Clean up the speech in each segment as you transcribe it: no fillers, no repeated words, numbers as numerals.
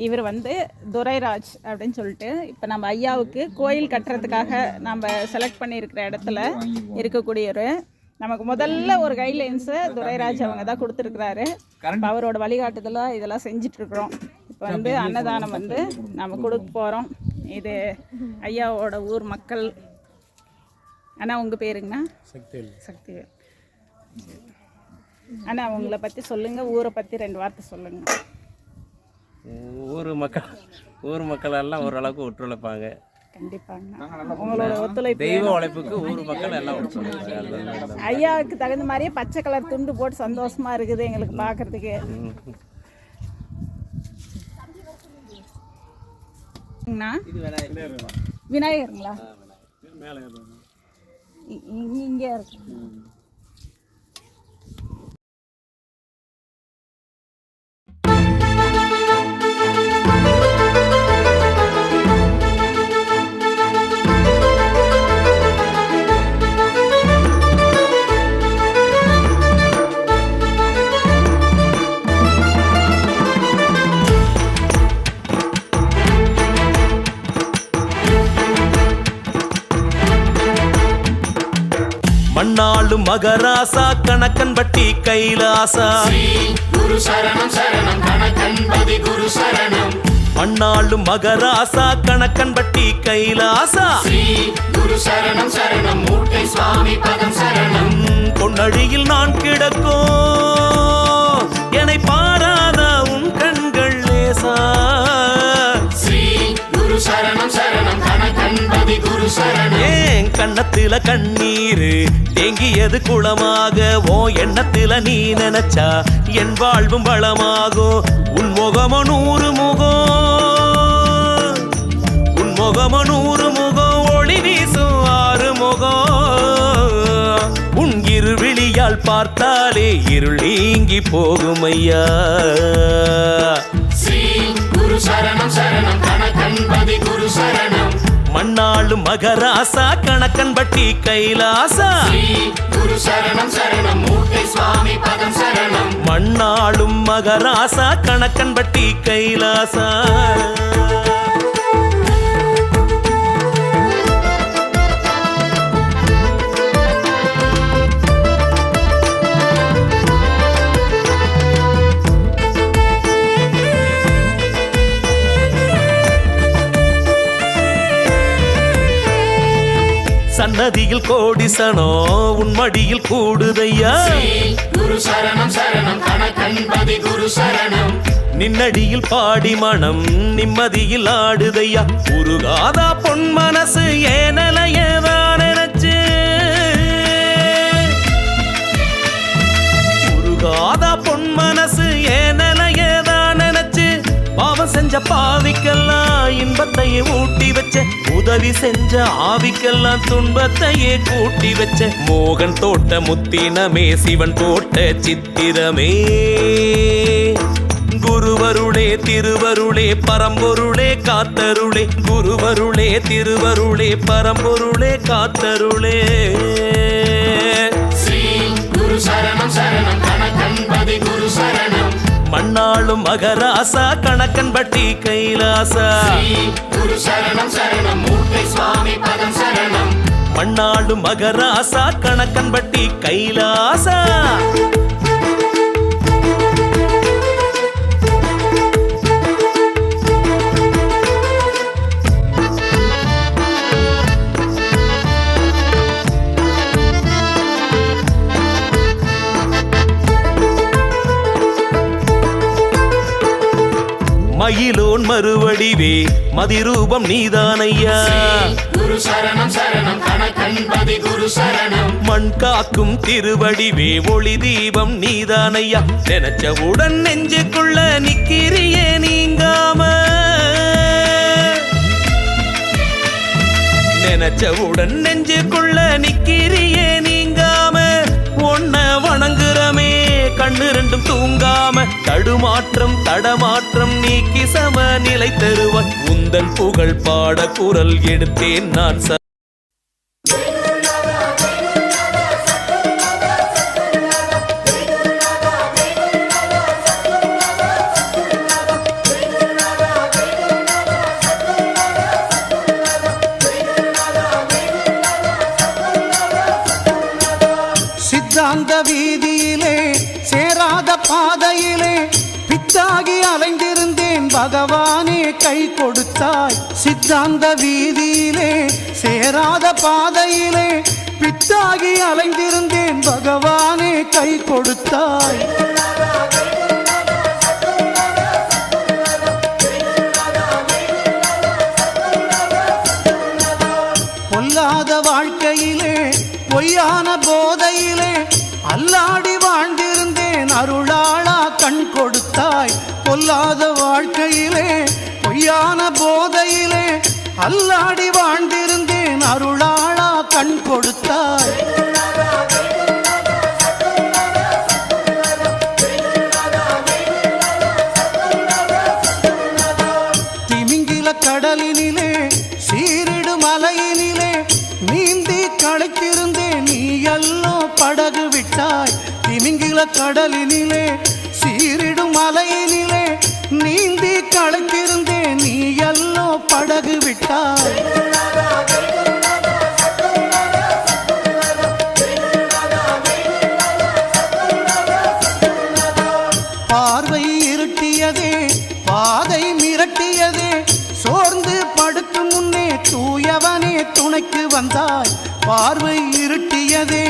இவர் வந்து துரைராஜ் அப்படின்னு சொல்லிட்டு இப்போ நம்ம ஐயாவுக்கு கோயில் கட்டுறதுக்காக நம்ம செலக்ட் பண்ணியிருக்கிற இடத்துல இருக்கக்கூடியவர். நமக்கு முதல்ல ஒரு கைட்லைன்ஸு துரைராஜ் அவங்க தான் கொடுத்துருக்குறாரு. அவரோட வழிகாட்டுதலாக இதெல்லாம் செஞ்சிட்ருக்குறோம். இப்போ வந்து அன்னதானம் வந்து நம்ம கொடுக்க போகிறோம். இது ஐயாவோட ஊர் மக்கள். அண்ணா உங்கள் பேருங்கண்ணா? சக்திவேல். அண்ணா உங்களை பற்றி சொல்லுங்கள், ஊரை பற்றி 2 வார்த்தை சொல்லுங்கள். ஊர் மக்கள் எல்லாம் ஓரளவுக்கு ஒத்துழைப்பாங்க. கண்டிப்பாங்க. உங்களோட ஒத்துழைப்பு, தெய்வ உழைப்புக்கு ஊர் மக்கள் எல்லாம் ஒத்துழைப்பாங்க. ஐயாவுக்கு தகுந்த மாதிரியே பச்சை கலர் துண்டு போட்டு சந்தோஷமா இருக்குது எங்களுக்கு பார்க்கறதுக்கு. விநாயகருங்களா? இங்கே இருக்கு. மண்ணாளும் மகராசா கணக்கன்பட்டி கைலாசா குரு சரணம் சரணம் கணக்கன்பதி குரு சரணம். மண்ணாளும் மகராசா கணக்கன்பட்டி கைலாசா குரு சரணம் சரணம் மூட்டை சுவாமி பதம் சரணம். பொன்னழியில் நான் கிடக்கும் என்னை பாராத உன் கண்கள் லேசா. குரு சரணம் சரணம் கணக்கன்பதி குரு சரணம். ஏன் கண்ணத்தில கண்ணீரு தேங்கியது குளமாக, ஓ எண்ணத்தில நீ நினைச்சா என் வாழ்வும் வளமாகும். உன் முகமோ 100 முகம், உன் முகமோ 100 முகம், ஒளி வீசும் 6 முகம். உன் இருவிழியால் பார்த்தாலே இருள் நீங்கி போகும் ஐயா. குரு சரணம் சரணம் கணக்கன்பதி குரு சரணம். மண்ணாளும் மகராசா கணக்கன்பட்டி கைலாசா குரு சரணம் சரணம் மூட்டை சுவாமி பதம் சரணம். மண்ணாளும் மகராசா கணக்கன்பட்டி கைலாசா. சன்னதியில் கோடிசனோ உன் மடியில் கூடுதையா. குரு சரணம் சரணம் கணக்கன்பதி குரு சரணம். நின்னடியில் பாடி மனம் நிம்மதியில் ஆடுதையா. உருகாதா பொன் மனசு ஏனலையதான் நினைச்சு, உருகாதா பொன் மனசு ஏனலையதான் நினைச்சு, பாவம் செஞ்ச பாவிக்கெல்லாம் இன்பத்தையே ஊட்டி வச்ச, உதவி செஞ்ச ஆவிக்கெல்லாம் துன்பத்தையே கூட்டி வச்ச. மோகன் தோட்ட முத்தினமே சிவன் போட்ட சித்திரமே. குருவருளே திருவருளே பரம்பொருளே காத்தருளே, குருவருளே திருவருளே பரம்பொருளே காத்தருளே. குரு சரணம் சரணம் கணக்கன்பதி குரு சரணம். மண்ணாளும் மகராசா கணக்கன்பட்டி கைலாசா. குரு சரணம் சரணம் மூட்டை சுவாமி பதம் சரணம். மண்ணாளும் மகராசா கணக்கன்பட்டி கைலாசா. மயிலோன் மறுவடிவே மதிரூபம் நீதானையா. குரு சரணம் சரணம் கணக்கன்பதி குரு சரணம். மண் காக்கும் திருவடிவே ஒளி தீபம் நீதானையா. நினைச்சவுடன் நெஞ்சுக்குள்ள நிக்கிறியே நீங்காம, நினைச்சவுடன் நெஞ்சுக்குள்ள நிக்கிறியே நீங்காம. ஒன்ன வணங்குறமே கண்ணு 2 தூங்காம, தடுமாற்றம் தடமாற்றம் நீக்கி சம நிலை தருவாய். உந்தன் புகழ் பாட குரல் எடுத்தேன் நான். பகவானே கை கொடுத்தாய். சித்தாந்த வீதியிலே சேராத பாதையிலே பித்தாகி அலைந்திருந்தேன், பகவானே கை கொடுத்தாய். பொல்லாத வாழ்க்கையிலே பொய்யான போதையிலே அல்லாடி வாழ்ந்திருந்தேன், அருளாளா கண் கொடுத்தாய். பொல்லாத வாழ்க்கையிலே பொய்யான போதையிலே அல்லாடி வாழ்ந்திருந்தேன், அருளாளா கண் கொடுத்தாய். திமிங்கில கடலினிலே சீரிடு மலையினிலே நீந்தி களைத்திருந்தேன், நீ எல்லோ படகு விட்டாய். திமிங்கில கடலினிலே சீரிடு மலையினிலே நீந்தி களைத்திருந்தேன், நீ எல்லோ படகு விட்டாய். பார்வை இருட்டியதே, பாதை மிரட்டியதே, சோர்ந்து படுக்கும் முன்னே தூயவனே துணைக்கு வந்தாய். பார்வை இருட்டியதே,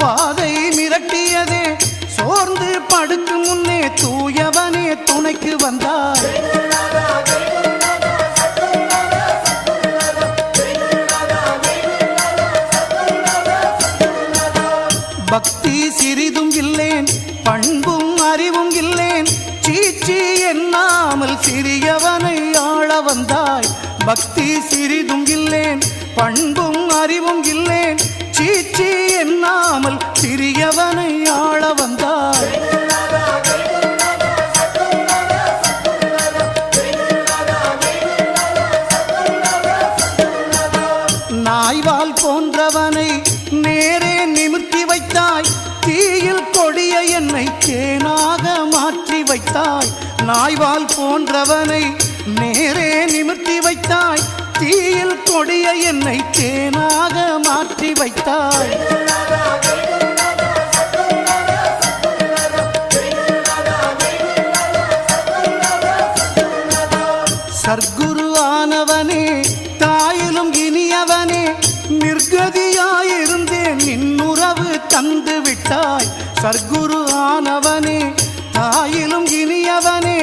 பாதை மிரட்டியதே, சோர்ந்து படுக்கும் முன்னே தூயவனே துணைக்கு வந்தாய். பக்தி சிறிதும் இல்லேன், பண்பும் அறிவும் இல்லேன், சீச்சி எண்ணாமல் சிறியவனை ஆள வந்தாய். பக்தி சிறிதும் இல்லேன், பண்பும் அறிவும் இல்லேன், சீச்சி எண்ணாமல் சிறியவனை ஆள வந்தாய். நாய்வால் போன்றவனை நேரே நிமிர்த்தி வைத்தாய். தீயில் கொடிய என்னை தேனாக மாற்றி வைத்தாய். நாய்வால் போன்றவனை நேரே நிமிர்த்தி வைத்தாய். தீயில் கொடிய என்னை தேனாக மாற்றி வைத்தாய். சர்க்குரு ஆனவனே, தாயிலும் இனியவனே, நிர்கதியாயிருந்தேன், நின்னுறவு தந்து விட்டாய். சர்க்குரு ஆனவனே, தாயிலும் இனியவனே,